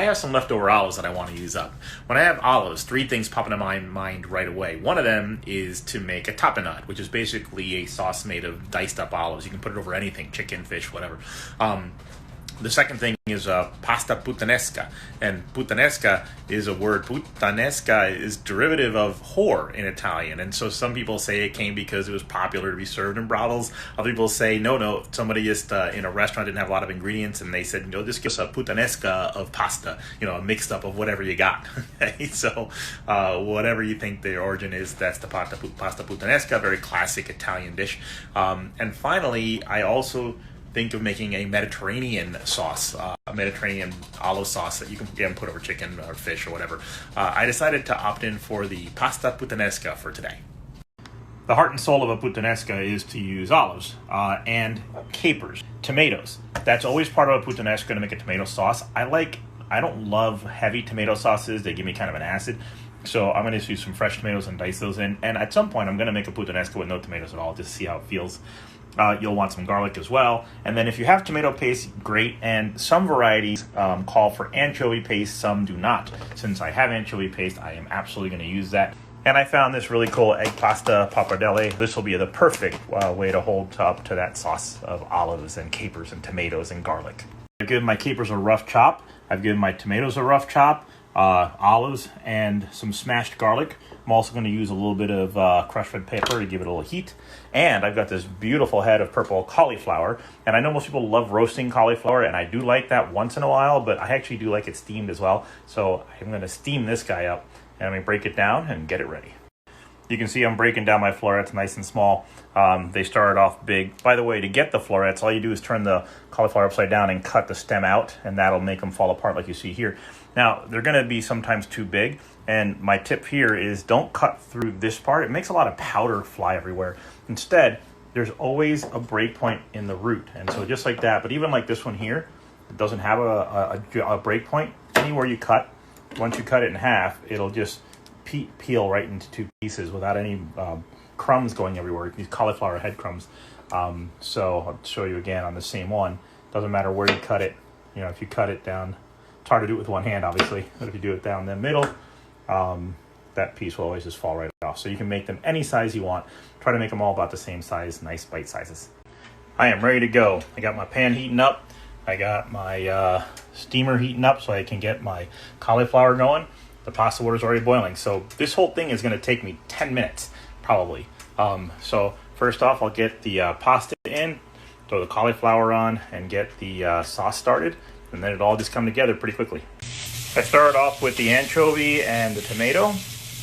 I have some leftover olives that I want to use up. When I have olives, three things pop into my mind right away. One of them is to make a tapenade, which is basically a sauce made of diced up olives. You can put it over anything, chicken, fish, whatever. The second thing is pasta puttanesca. And puttanesca is a word. Puttanesca is derivative of whore in Italian. And so some people say it came because it was popular to be served in brothels. Other people say, no, somebody just in a restaurant didn't have a lot of ingredients and they said, just give us a puttanesca of pasta, a mixed up of whatever you got. Okay? So whatever you think the origin is, that's the pasta puttanesca, very classic Italian dish. And finally, I also think of making a Mediterranean sauce, a Mediterranean olive sauce that you can again put over chicken or fish or whatever. I decided to opt in for the pasta puttanesca for today. The heart and soul of a puttanesca is to use olives and capers, tomatoes. That's always part of a puttanesca to make a tomato sauce. I don't love heavy tomato sauces. They give me kind of an acid. So I'm going to just use some fresh tomatoes and dice those in. And at some point, I'm going to make a puttanesca with no tomatoes at all, just to see how it feels. You'll want some garlic as well. And then if you have tomato paste, great. And some varieties call for anchovy paste, some do not. Since I have anchovy paste, I am absolutely going to use that. And I found this really cool egg pasta pappardelle. This will be the perfect way to hold up to that sauce of olives and capers and tomatoes and garlic. I've given my capers a rough chop. I've given my tomatoes a rough chop, olives, and some smashed garlic. I'm also going to use a little bit of crushed red pepper to give it a little heat. And I've got this beautiful head of purple cauliflower. And I know most people love roasting cauliflower, and I do like that once in a while, but I actually do like it steamed as well. So I'm going to steam this guy up, and I'm going to break it down and get it ready. You can see I'm breaking down my florets nice and small. They started off big. By the way, to get the florets, all you do is turn the cauliflower upside down and cut the stem out, and that'll make them fall apart like you see here. Now, they're going to be sometimes too big, and my tip here is don't cut through this part. It makes a lot of powder fly everywhere. Instead, there's always a break point in the root, and so just like that, but even like this one here, it doesn't have a break point. Anywhere you cut, once you cut it in half, it'll just peel right into two pieces without any crumbs going everywhere, these cauliflower head crumbs. So I'll show you again on the same one. Doesn't matter where you cut it. If you cut it down, it's hard to do it with one hand, obviously, but if you do it down the middle, that piece will always just fall right off. So you can make them any size you want. Try to make them all about the same size, nice bite sizes. I am ready to go. I got my pan heating up. I got my steamer heating up so I can get my cauliflower going. The pasta water is already boiling. So this whole thing is going to take me 10 minutes, probably. So first off, I'll get the pasta in, throw the cauliflower on, and get the sauce started. And then it'll all just come together pretty quickly. I started off with the anchovy and the tomato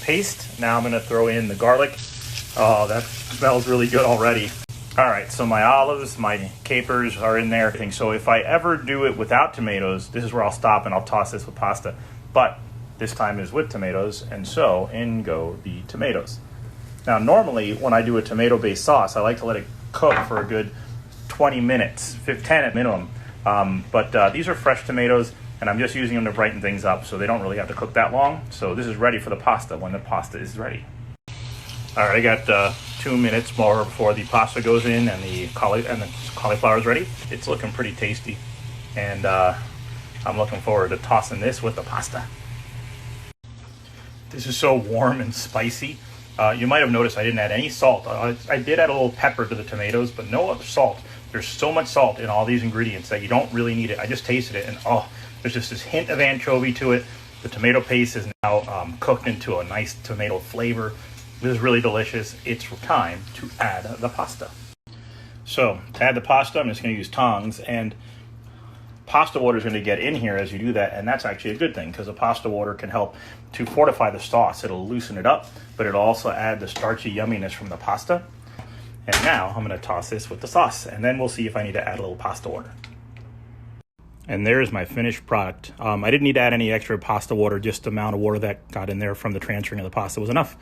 paste. Now I'm going to throw in the garlic. Oh, that smells really good already. All right, so my olives, my capers are in there. So if I ever do it without tomatoes, this is where I'll stop and I'll toss this with pasta. But this time is with tomatoes, and so in go the tomatoes. Now, normally when I do a tomato-based sauce, I like to let it cook for a good 20 minutes, 10 at minimum. But these are fresh tomatoes, and I'm just using them to brighten things up, so they don't really have to cook that long. So this is ready for the pasta when the pasta is ready. All right, I got 2 minutes more before the pasta goes in and the cauliflower is ready. It's looking pretty tasty, and I'm looking forward to tossing this with the pasta. This is so warm and spicy. You might have noticed I didn't add any salt. I did add a little pepper to the tomatoes, but no other salt. There's so much salt in all these ingredients that you don't really need it. I just tasted it, and there's just this hint of anchovy to it. The tomato paste is now cooked into a nice tomato flavor. This is really delicious. It's time to add the pasta. So to add the pasta, I'm just going to use tongs, and pasta water is going to get in here as you do that, and that's actually a good thing because the pasta water can help to fortify the sauce. It'll loosen it up, but it'll also add the starchy yumminess from the pasta. And now I'm going to toss this with the sauce, and then we'll see if I need to add a little pasta water. And there's my finished product. I didn't need to add any extra pasta water, just the amount of water that got in there from the transferring of the pasta was enough.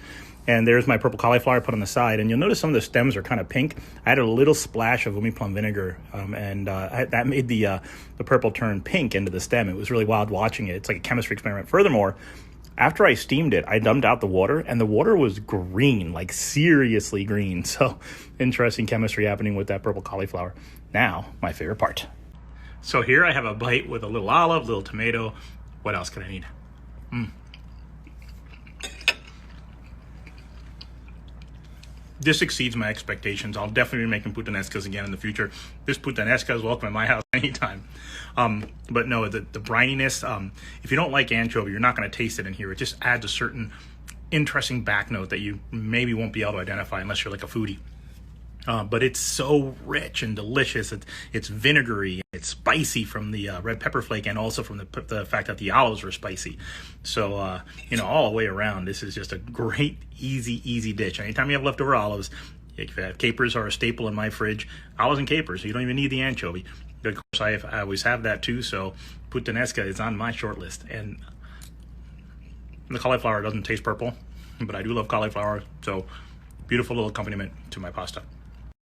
And there's my purple cauliflower put on the side, and you'll notice some of the stems are kind of pink. I added a little splash of umi plum vinegar, and that made the purple turn pink into the stem. It was really wild watching it. It's like a chemistry experiment. Furthermore, after I steamed it, I dumped out the water, and the water was green, like seriously green. So interesting chemistry happening with that purple cauliflower. Now, my favorite part. So here I have a bite with a little olive, little tomato, What else could I need? This exceeds my expectations. I'll definitely be making puttanescas again in the future. This puttanesca is welcome in my house anytime. But no, the brininess, if you don't like anchovy, you're not going to taste it in here. It just adds a certain interesting back note that you maybe won't be able to identify unless you're like a foodie. But it's so rich and delicious. It's vinegary, it's spicy from the red pepper flake, and also from the fact that the olives were spicy. So, you know, all the way around, this is just a great, easy dish. Anytime you have leftover olives, capers are a staple in my fridge. Olives and capers, so you don't even need the anchovy. Of course, I always have that too, so puttanesca is on my short list. And the cauliflower doesn't taste purple, but I do love cauliflower, so beautiful little accompaniment to my pasta.